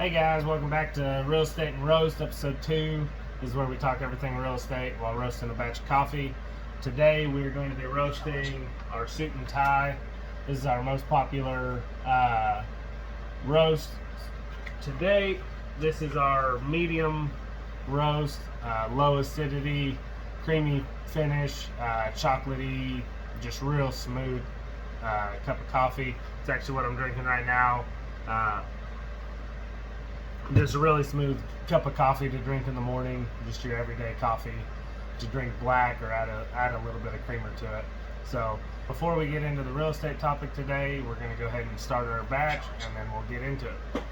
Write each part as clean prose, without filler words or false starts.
Hey guys, welcome back to Real Estate and Roast, episode 2. This is where we talk everything real estate while roasting a batch of coffee. Today we're going to be roasting our suit and tie. This is our most popular roast to date. This is our medium roast, low acidity, creamy finish, chocolatey, just real smooth cup of coffee. It's actually what I'm drinking right now. Just a really smooth cup of coffee to drink in the morning, just your everyday coffee to drink black or add a little bit of creamer to it. So before we get into the real estate topic today, we're going to go ahead and start our batch and then we'll get into it.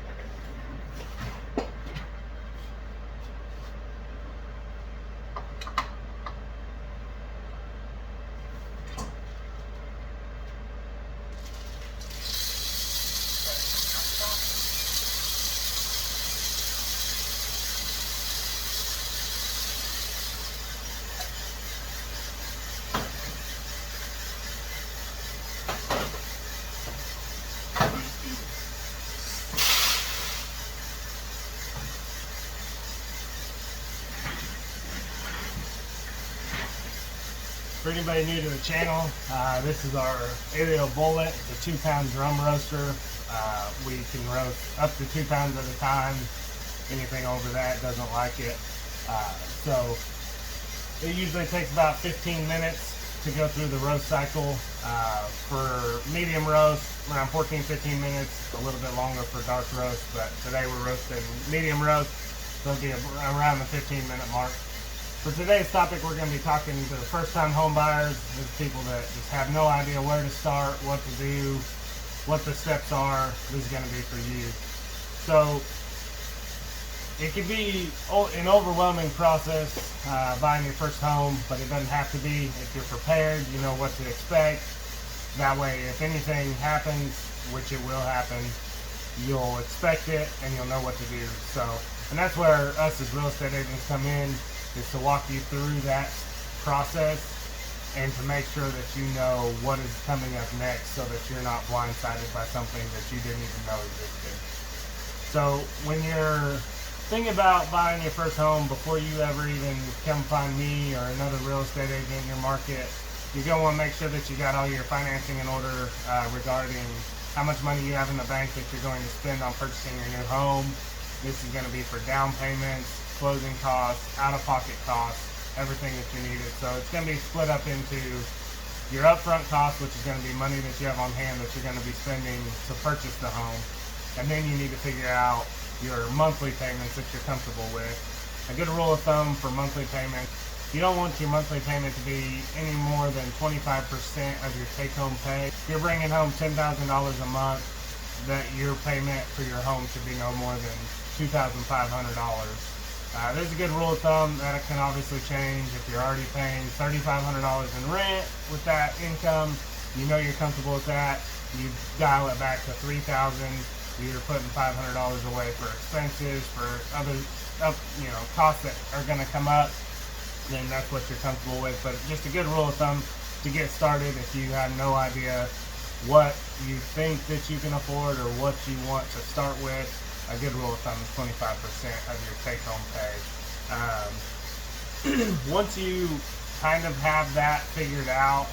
For anybody new to the channel, this is our aerial bullet. It's a 2-pound drum roaster. We can roast up to 2 pounds at a time. Anything over that doesn't like it. So it usually takes about 15 minutes to go through the roast cycle. For medium roast, around 14-15 minutes. A little bit longer for dark roast, but today we're roasting medium roast, so it'll be around the 15-minute mark. For today's topic, we're going to be talking to the first-time home buyers, those people that just have no idea where to start, what to do, what the steps are. This is going to be for you. So it can be an overwhelming process buying your first home, but it doesn't have to be. If you're prepared, you know what to expect. That way, if anything happens, which it will happen, you'll expect it and you'll know what to do. So, and that's where us as real estate agents come in, is to walk you through that process and to make sure that you know what is coming up next so that you're not blindsided by something that you didn't even know existed. So when you're thinking about buying your first home, before you ever even come find me or another real estate agent in your market, you're going to want to make sure that you got all your financing in order regarding how much money you have in the bank that you're going to spend on purchasing your new home. This is going to be for down payments, closing costs, out-of-pocket costs, everything that you needed. So it's going to be split up into your upfront cost, which is going to be money that you have on hand that you're going to be spending to purchase the home. And then you need to figure out your monthly payments that you're comfortable with. A good rule of thumb for monthly payments, you don't want your monthly payment to be any more than 25% of your take-home pay. If you're bringing home $10,000 a month, that your payment for your home should be no more than $2,500. There's a good rule of thumb that can obviously change. If you're already paying $3,500 in rent with that income, you know you're comfortable with that. You dial it back to $3,000. You're putting $500 away for expenses, for other costs that are going to come up. Then that's what you're comfortable with. But just a good rule of thumb to get started if you have no idea what you think that you can afford or what you want to start with. A good rule of thumb is 25% of your take-home pay. Once you kind of have that figured out,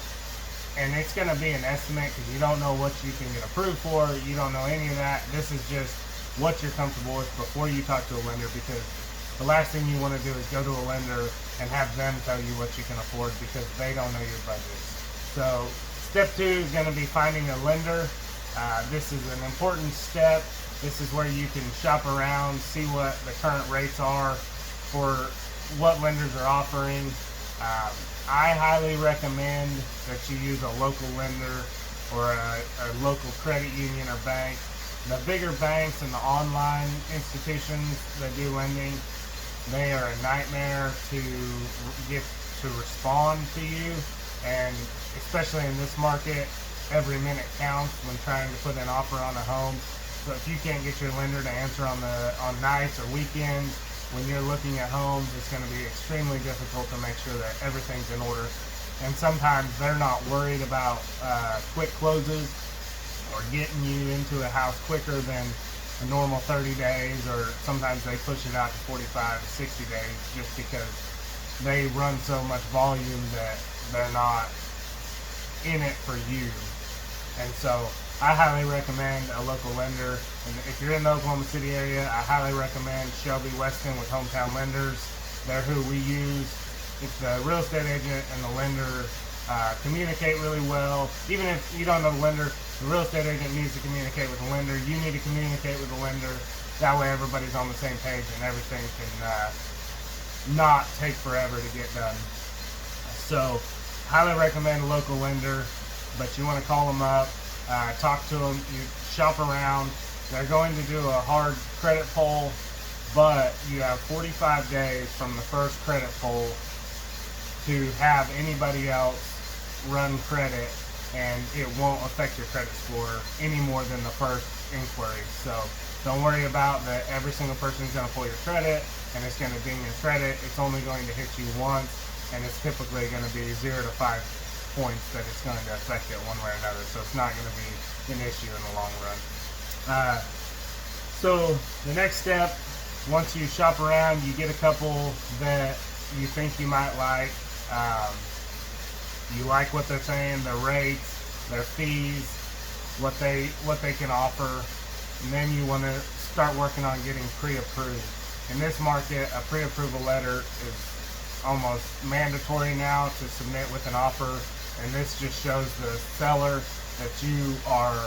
and it's going to be an estimate because you don't know what you can get approved for, you don't know any of that. This is just what you're comfortable with before you talk to a lender, because the last thing you want to do is go to a lender and have them tell you what you can afford because they don't know your budget. So step 2 is going to be finding a lender. This is an important step. This is where you can shop around, see what the current rates are for what lenders are offering. I highly recommend that you use a local lender or a local credit union or bank. The bigger banks and the online institutions that do lending, they are a nightmare to get to respond to you, and especially in this market, every minute counts when trying to put an offer on a home. So if you can't get your lender to answer on nights or weekends when you're looking at homes, it's going to be extremely difficult to make sure that everything's in order. And sometimes they're not worried about quick closes or getting you into a house quicker than a normal 30 days, or sometimes they push it out to 45 to 60 days just because they run so much volume that they're not in it for you. And so I highly recommend a local lender. And if you're in the Oklahoma City area, I highly recommend Shelby Weston with Hometown Lenders. They're who we use. If the real estate agent and the lender communicate really well, even if you don't know the lender, the real estate agent needs to communicate with the lender. You need to communicate with the lender. That way everybody's on the same page and everything can not take forever to get done. So highly recommend a local lender, but you want to call them up, talk to them, you shop around. They're going to do a hard credit pull, but you have 45 days from the first credit pull to have anybody else run credit, and it won't affect your credit score any more than the first inquiry. So don't worry about that every single person is going to pull your credit and it's going to ding your credit. It's only going to hit you once, and it's typically going to be 0 to 5 points that it's going to affect it one way or another. So it's not going to be an issue in the long run. So the next step, once you shop around, you get a couple that you think you might like. You like what they're saying, their rates, their fees, what they can offer, and then you want to start working on getting pre-approved. In this market, a pre-approval letter is almost mandatory now to submit with an offer, and this just shows the seller that you are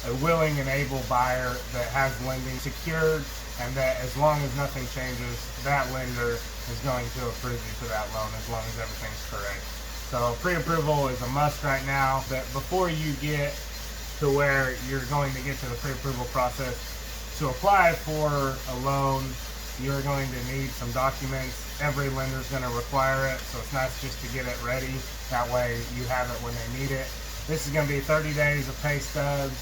a willing and able buyer that has lending secured, and that as long as nothing changes, that lender is going to approve you for that loan as long as everything's correct. So pre-approval is a must right now, but before you get to where you're going to get to the pre-approval process, to apply for a loan, you're going to need some documents. Every lender is going to require it, so it's nice just to get it ready. That way you have it when they need it. This is going to be 30 days of pay stubs,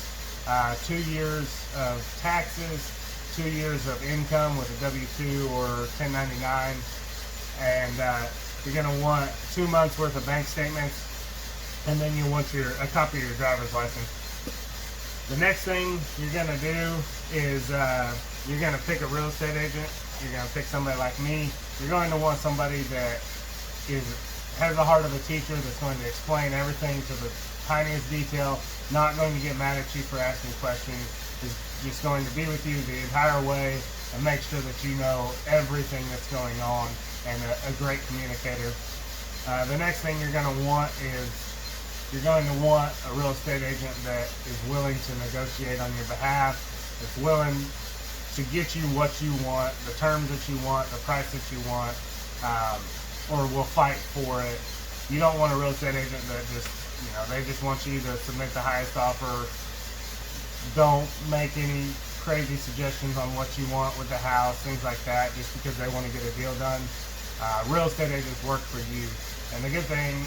2 years of taxes, 2 years of income with a W-2 or 1099, and you're going to want 2 months worth of bank statements, and then you want a copy of your driver's license. The next thing you're going to do is you're going to pick a real estate agent. You're going to pick somebody like me. You're going to want somebody that has the heart of a teacher, that's going to explain everything to the tiniest detail, not going to get mad at you for asking questions, is just going to be with you the entire way and make sure that you know everything that's going on, and a great communicator. The next thing you're going to want is you're going to want a real estate agent that is willing to negotiate on your behalf, that's willing to get you what you want, the terms that you want, the price that you want, or will fight for it. You don't want a real estate agent that they just want you to submit the highest offer. Don't make any crazy suggestions on what you want with the house, things like that, just because they want to get a deal done. Real estate agents work for you. And the good thing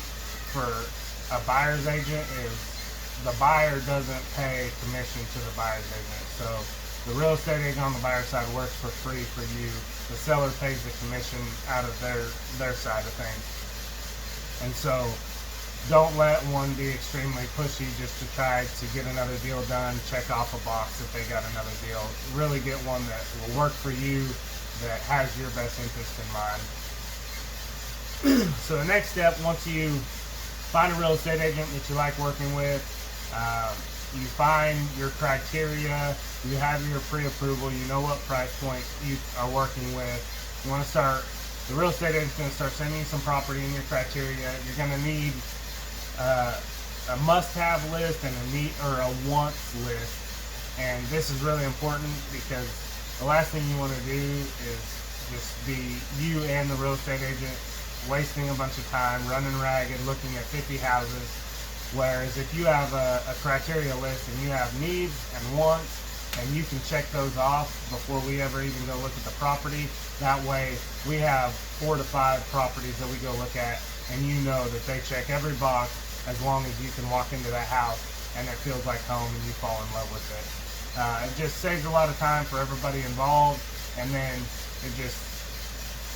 for a buyer's agent is the buyer doesn't pay commission to the buyer's agent. So the real estate agent on the buyer's side works for free for you. The seller pays the commission out of their side of things. And so don't let one be extremely pushy just to try to get another deal done, check off a box if they got another deal. Really get one that will work for you, that has your best interest in mind. So the next step, once you find a real estate agent that you like working with, you find your criteria, you have your pre-approval, you know what price point you are working with. You want to start, the real estate agent's going to start sending you some property in your criteria. You're going to need a must-have list and a wants list. And this is really important because the last thing you want to do is just be you and the real estate agent wasting a bunch of time running ragged looking at 50 houses. Whereas if you have a criteria list and you have needs and wants, and you can check those off before we ever even go look at the property, that way we have 4 to 5 properties that we go look at, and you know that they check every box as long as you can walk into that house and it feels like home and you fall in love with it. It just saves a lot of time for everybody involved, and then it just,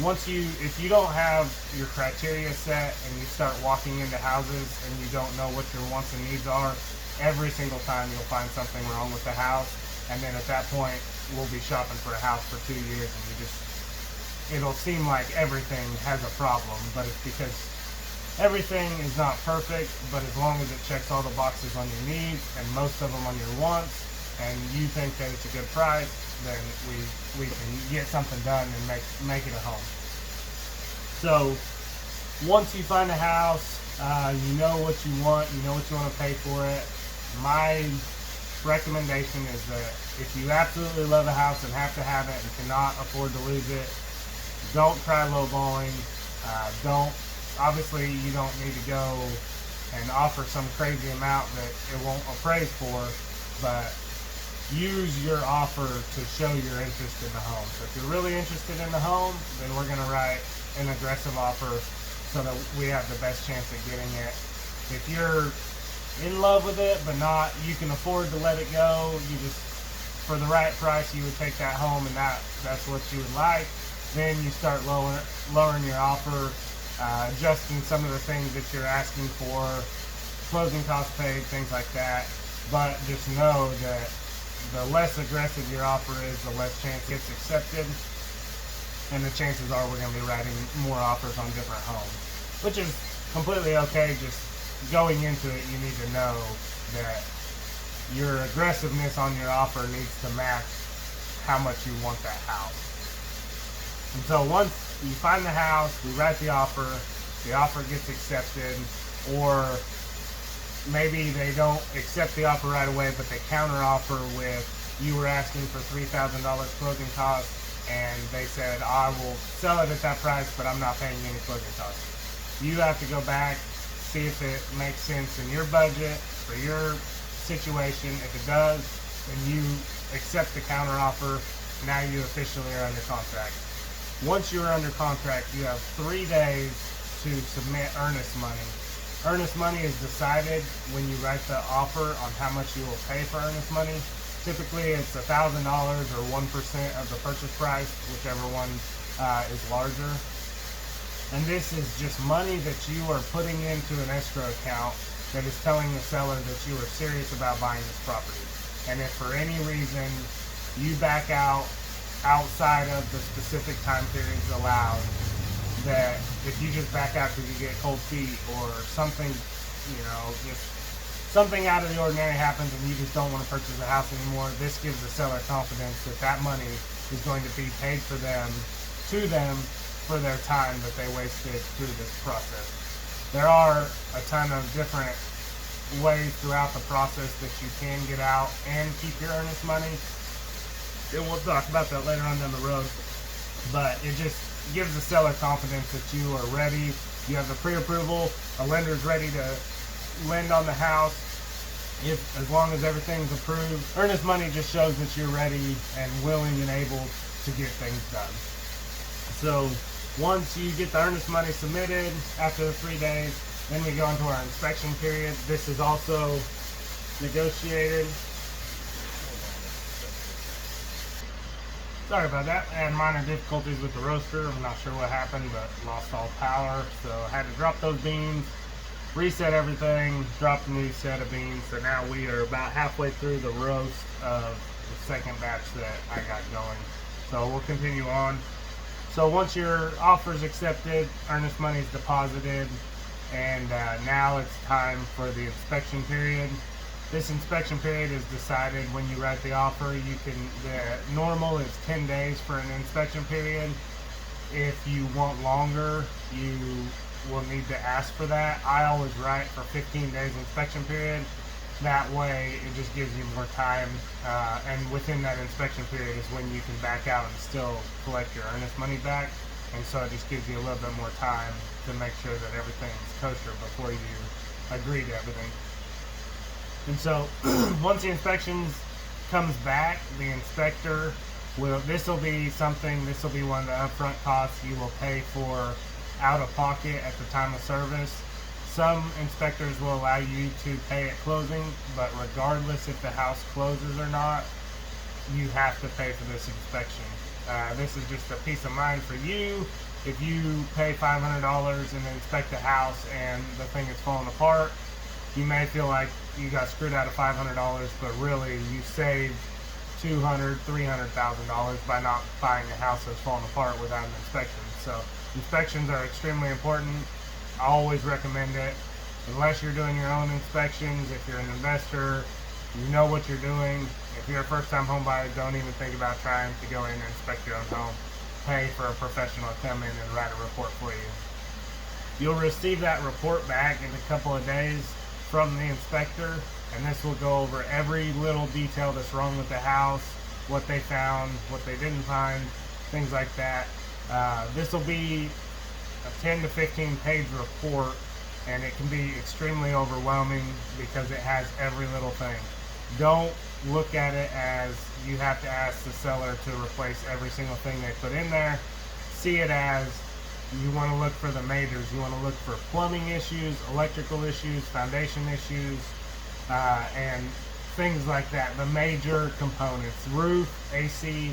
if you don't have your criteria set and you start walking into houses and you don't know what your wants and needs are, every single time you'll find something wrong with the house, and then at that point will be shopping for a house for 2 years, and it'll seem like everything has a problem, but it's because everything is not perfect, but as long as it checks all the boxes on your needs and most of them on your wants, and you think that it's a good price, then we can get something done and make it a home. So once you find a house, you know what you want to pay for it. My recommendation is that if you absolutely love a house and have to have it and cannot afford to lose it, don't try lowballing. Obviously you don't need to go and offer some crazy amount that it won't appraise for, but use your offer to show your interest in the home. So if you're really interested in the home, then we're going to write an aggressive offer so that we have the best chance at getting it. If you're in love with it, but you can afford to let it go, for the right price, you would take that home, and that's what you would like. Then you start lowering your offer, adjusting some of the things that you're asking for, closing costs paid, things like that. But just know that the less aggressive your offer is, the less chance it gets accepted, and the chances are we're going to be writing more offers on different homes, which is completely okay. Just going into it, you need to know that your aggressiveness on your offer needs to match how much you want that house. And so once you find the house, we write the offer gets accepted, or maybe they don't accept the offer right away, but they counter offer with, you were asking for $3,000 closing costs, and they said, I will sell it at that price, but I'm not paying any closing costs. You have to go back, see if it makes sense in your budget for your situation. If it does, then you accept the counter offer. Now you officially are under contract. Once you're under contract, you have 3 days to submit earnest money. Earnest money is decided when you write the offer on how much you will pay for earnest money. Typically it's $1,000 or 1% of the purchase price, whichever one is larger. And this is just money that you are putting into an escrow account that is telling the seller that you are serious about buying this property. And if for any reason you back out outside of the specific time periods allowed, that if you just back out because you get cold feet or something, just something out of the ordinary happens and you just don't want to purchase a house anymore, this gives the seller confidence that that money is going to be paid to them for their time that they wasted through this process. There are a ton of different ways throughout the process that you can get out and keep your earnest money, and we'll talk about that later on down the road. But it just gives the seller confidence that you are ready. You have the pre-approval, a lender's ready to lend on the house. As long as everything's approved, earnest money just shows that you're ready and willing and able to get things done. So once you get the earnest money submitted after the 3 days, then we go into our inspection period. This is also negotiated. Sorry about that. I had minor difficulties with the roaster. I'm not sure what happened, but lost all power. So I had to drop those beans, reset everything, drop a new set of beans. So now we are about halfway through the roast of the second batch that I got going. So we'll continue on. So once your offer is accepted, earnest money is deposited, and now it's time for the inspection period. This inspection period is decided when you write the offer. The normal is 10 days for an inspection period. If you want longer, you will need to ask for that. I always write for 15 days inspection period. That way it just gives you more time, and within that inspection period is when you can back out and still collect your earnest money back. And so it just gives you a little bit more time to make sure that everything's kosher before you agree to everything. And so once the inspection comes back, the inspector this will be one of the upfront costs you will pay for out of pocket at the time of service. Some inspectors will allow you to pay at closing, but regardless if the house closes or not, you have to pay for this inspection. This is just a peace of mind for you. If you pay $500 and inspect a house and the thing is falling apart, you may feel like you got screwed out of $500, but really you saved $200,000, $300,000 by not buying a house that's falling apart without an inspection. So inspections are extremely important. I always recommend it. Unless you're doing your own inspections, if you're an investor, you know what you're doing. If you're a first-time home buyer, don't even think about trying to go in and inspect your own home. Pay for a professional to come in and write a report for you. You'll receive that report back in a couple of days from the inspector, and this will go over every little detail that's wrong with the house, what they found, what they didn't find, things like that. This will be a 10 to 15 page report, and it can be extremely overwhelming because it has every little thing. Don't look at it as you have to ask the seller to replace every single thing they put in there. See it as you want to look for the majors. You want to look for plumbing issues, electrical issues, foundation issues, and things like that. The major components: roof, AC,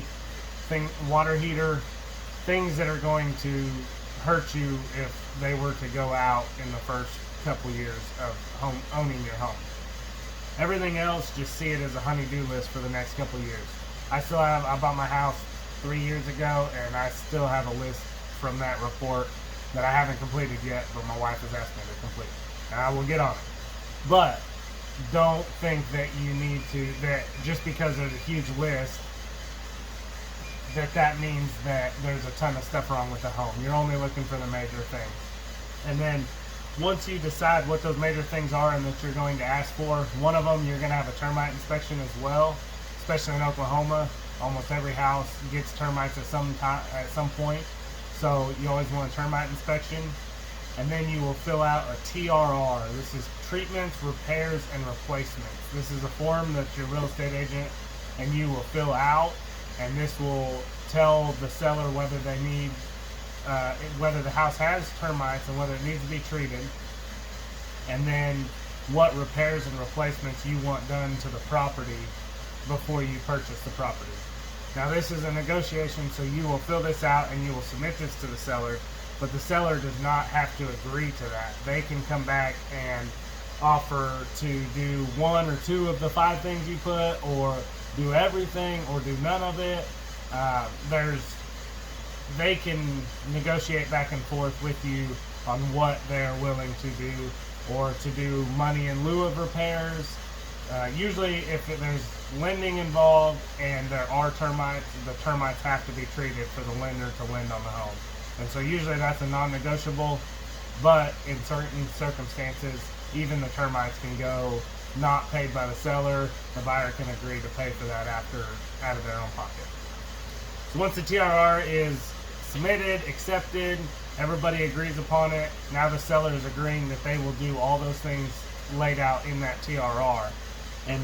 water heater, things that are going to hurt you if they were to go out in the first couple years of owning your home. Everything else, just see it as a honey-do list for the next couple years. I bought my house 3 years ago, and I still have a list from that report that I haven't completed yet, but my wife has asked me to complete. And I will get on it. But don't think that you need to, that just because there's a huge list, that means that there's a ton of stuff wrong with the home. You're only looking for the major things. And then once you decide what those major things are and that you're going to ask for, one of them, you're going to have a termite inspection as well. Especially in Oklahoma, almost every house gets termites at some point. So you always want a termite inspection. And then you will fill out a TRR. This is treatments, repairs, and replacements. This is a form that your real estate agent and you will fill out, and this will tell the seller whether they need, whether the house has termites and whether it needs to be treated, and then what repairs and replacements you want done to the property before you purchase the property. Now this is a negotiation, so you will fill this out and you will submit this to the seller, but the seller does not have to agree to that. They can come back and offer to do 1 or 2 of the 5 things you put, or do everything, or do none of it. They can negotiate back and forth with you on what they're willing to do, or to do money in lieu of repairs. Usually if there's lending involved and there are termites, the termites have to be treated for the lender to lend on the home. And so usually that's a non-negotiable, but in certain circumstances, even the termites can go not paid by the seller. The buyer can agree to pay for that out of their own pocket. So once the TRR is submitted, accepted, everybody agrees upon it, now the seller is agreeing that they will do all those things laid out in that TRR. And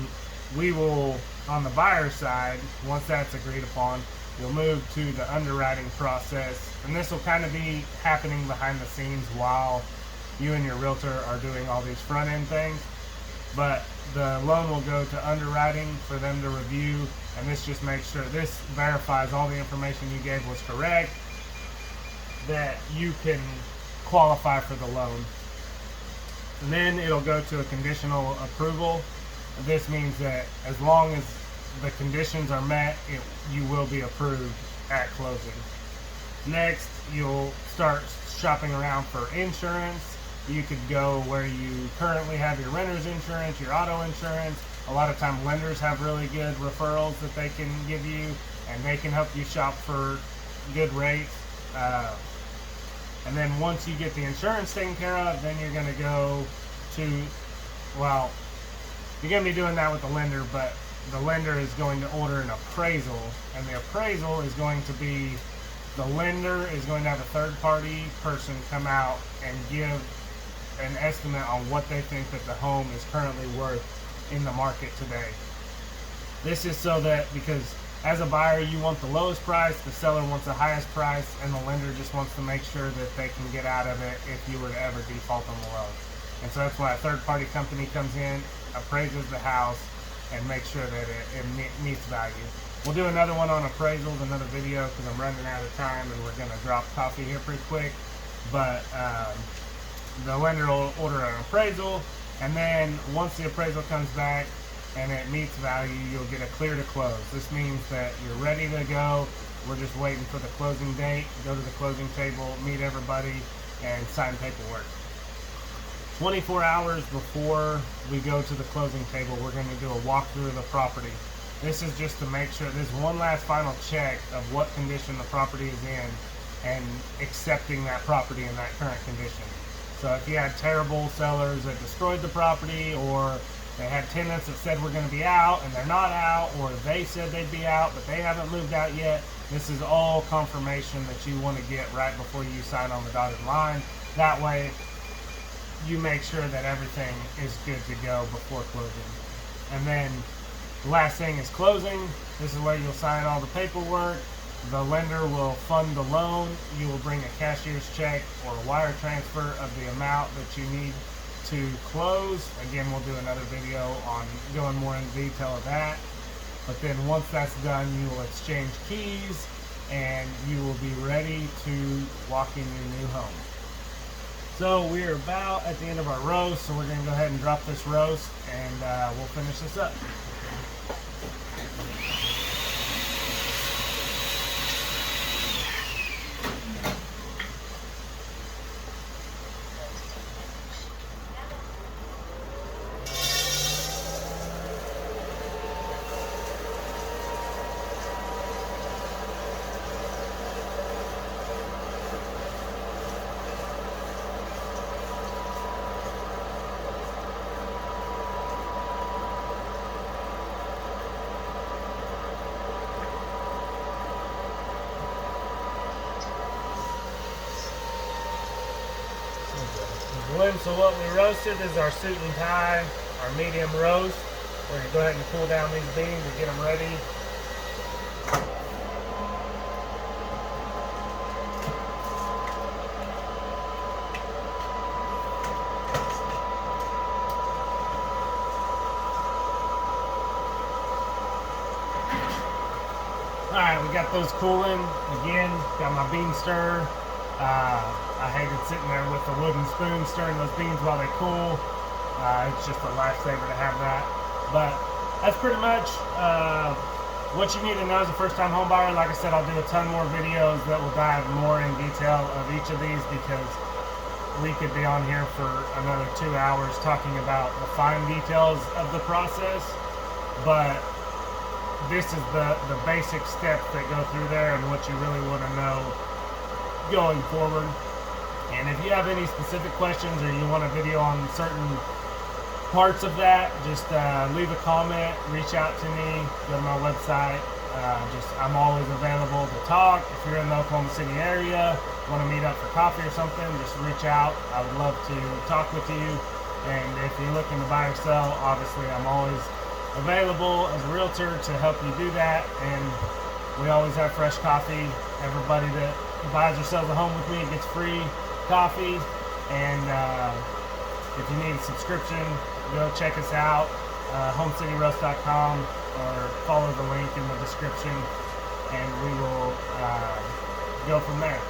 we will, on the buyer side, once that's agreed upon, you'll move to the underwriting process, and this will kind of be happening behind the scenes while you and your realtor are doing all these front end things. But the loan will go to underwriting for them to review, and this just makes sure, this verifies all the information you gave was correct, that you can qualify for the loan. And then it'll go to a conditional approval. This means that as long as the conditions are met, you will be approved at closing. Next, you'll start shopping around for insurance. You could go where you currently have your renter's insurance, your auto insurance. A lot of times lenders have really good referrals that they can give you, and they can help you shop for good rates. And then once you get the insurance taken care of, then you're going to go to, well, you're going to be doing that with the lender, but the lender is going to order an appraisal, and the appraisal is going to be, the lender is going to have a third-party person come out and give an estimate on what they think that the home is currently worth in the market today. This is so that, because as a buyer you want the lowest price, the seller wants the highest price, and the lender just wants to make sure that they can get out of it if you were to ever default on the loan. And so that's why a third-party company comes in, appraises the house, and makes sure that it meets value. We'll do another one on appraisals, another video, because I'm running out of time and we're going to drop coffee here pretty quick. But the lender will order an appraisal, and then once the appraisal comes back, and it meets value, you'll get a clear to close. This means that you're ready to go. We're just waiting for the closing date, go to the closing table, meet everybody, and sign paperwork. 24 hours before we go to the closing table, we're going to do a walkthrough of the property. This is just to make sure, this one last final check of what condition the property is in and accepting that property in that current condition. So if you had terrible sellers that destroyed the property, or they had tenants that said we're going to be out and they're not out, or they said they'd be out but they haven't moved out yet, this is all confirmation that you want to get right before you sign on the dotted line. That way you make sure that everything is good to go before closing. And then the last thing is closing. This is where you'll sign all the paperwork. The lender will fund the loan. You will bring a cashier's check or a wire transfer of the amount that you need to close. Again, we'll do another video on going more in detail of that. But then once that's done, you will exchange keys and you will be ready to walk in your new home. So we're about at the end of our roast, so we're going to go ahead and drop this roast and we'll finish this up. So what we roasted is our suit and tie, our medium roast. We're going to go ahead and cool down these beans and get them ready. Alright, we got those cooling. Again, got my bean stirrer. I hated sitting there with a wooden spoon stirring those beans while they cool. It's just a lifesaver to have that. But that's pretty much what you need to know as a first-time home buyer. Like I said, I'll do a ton more videos that will dive more in detail of each of these, because we could be on here for another 2 hours talking about the fine details of the process. But this is the basic steps that go through there and what you really want to know going forward. And if you have any specific questions or you want a video on certain parts of that, just leave a comment, reach out to me, go to my website. I'm always available to talk. If you're in the Oklahoma City area, want to meet up for coffee or something, just reach out. I would love to talk with you. And if you're looking to buy or sell, obviously I'm always available as a realtor to help you do that. And we always have fresh coffee. Everybody that buys or sells a home with me gets free coffee. And if you need a subscription, go check us out, homecityroast.com, or follow the link in the description, and we will go from there.